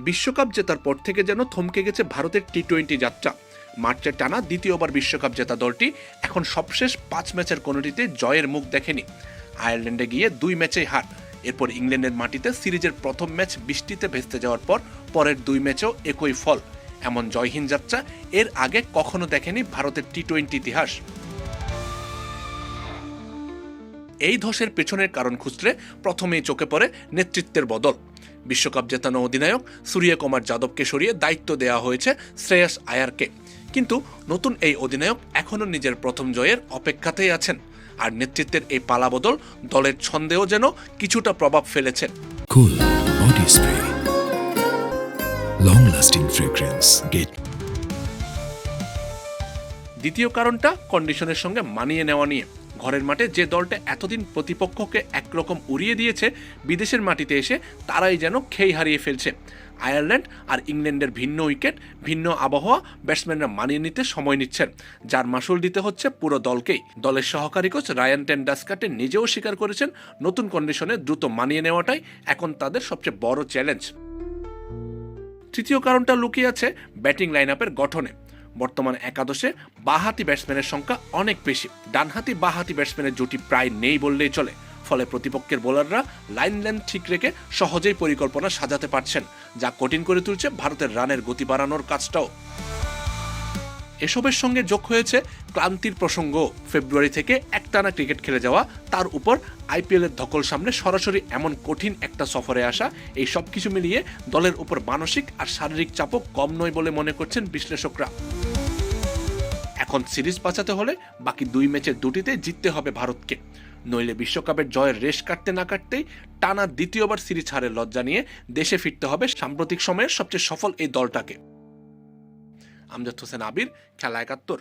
বিশ্বকাপ জেতার পর থেকে যেন থমকে গেছে ভারতের টি-20 যাত্রা। মার্চে টানা দ্বিতীয়বার বিশ্বকাপ জেতা দলটি এখন সবশেষ 5 ম্যাচের কোনোটিতে জয়ের মুখ দেখেনি। আয়ারল্যান্ডে গিয়ে 2 ম্যাচেই হার, এরপর ইংল্যান্ডের মাটিতে সিরিজের প্রথম ম্যাচ বৃষ্টিতে ভেস্তে যাওয়ার পর পরের 2 ম্যাচেও একই ফল। এমন জয়হীন যাত্রা এর আগে কখনো দেখেনি ভারতের টি-20 ইতিহাস। এই ধসের পেছনের কারণ খুঁজলে প্রথমেই চোখে পড়ে নেতৃত্বের বদল। বিশ্বকাপ জেতানো অধিনায়ক সূর্যকুমার যাদবকে সরিয়ে দায়িত্ব দেওয়া হয়েছে শ্রেয়াস আয়ারকে, কিন্তু নতুন এই অধিনায়ক এখনও নিজের প্রথম জয়ের অপেক্ষাতেই আছেন। আর নেতৃত্বের এই পালাবদল দলের ছন্দেও যেন কিছুটা প্রভাব ফেলেছে। Cool body spray, long lasting fragrance. দ্বিতীয় কারণটা কন্ডিশনের সঙ্গে মানিয়ে নেওয়া নিয়ে। ঘরের মাঠে যে দলটা এতদিন প্রতিপক্ষকে একরকম উড়িয়ে দিয়েছে, বিদেশের মাটিতে এসে তারাই যেন খেই হারিয়ে ফেলছে। আয়ারল্যান্ড আর ইংল্যান্ডের ভিন্ন উইকেট, ভিন্ন আবহাওয়া, ব্যাটসম্যানরা মানিয়ে নিতে সময় নিচ্ছেন, যার মাসুল দিতে হচ্ছে পুরো দলকেই। দলের সহকারী কোচ রায়ান টেন ডাসকাটে নিজেও স্বীকার করেছেন, নতুন কন্ডিশনে দ্রুত মানিয়ে নেওয়াটাই এখন তাদের সবচেয়ে বড় চ্যালেঞ্জ। তৃতীয় কারণটা লুকিয়ে আছে ব্যাটিং লাইন আপের গঠনে। বর্তমান একাদশে বাঁহাতি ব্যাটসম্যানের সংখ্যা অনেক বেশি, ডানহাতি বাঁহাতি ব্যাটসম্যানের জুটি প্রায় নেই বললেই চলে। ফলে প্রতিপক্ষের বোলাররা লাইন লেন্থ ঠিক রেখে সহজেই পরিকল্পনা সাজাতে পারছেন, যা কঠিন করে তুলছে ভারতের রানের গতি বাড়ানোর কাজটাও। এসবের সঙ্গে যোগ হয়েছে ক্লান্তির প্রসঙ্গ। ফেব্রুয়ারি থেকে একটানা ক্রিকেট খেলে যাওয়া, তার উপর আইপিএলের ধকল সামনে সরাসরি এমন কঠিন একটা সফরে আসা, এই সব কিছু মিলিয়ে দলের উপর মানসিক আর শারীরিক চাপও কম নয় বলে মনে করছেন বিশ্লেষকরা। এখন সিরিজ বাঁচাতে হলে বাকি 2 ম্যাচের দুটিতে জিততে হবে ভারতকে, নইলে বিশ্বকাপের জয়ের রেশ কাটতে না কাটতেই টানা দ্বিতীয়বার সিরিজ হারের লজ্জা নিয়ে দেশে ফিরতে হবে সাম্প্রতিক সময়ের সবচেয়ে সফল এই দলটাকে। আমজাদ হোসেন আবির, খেলা 71।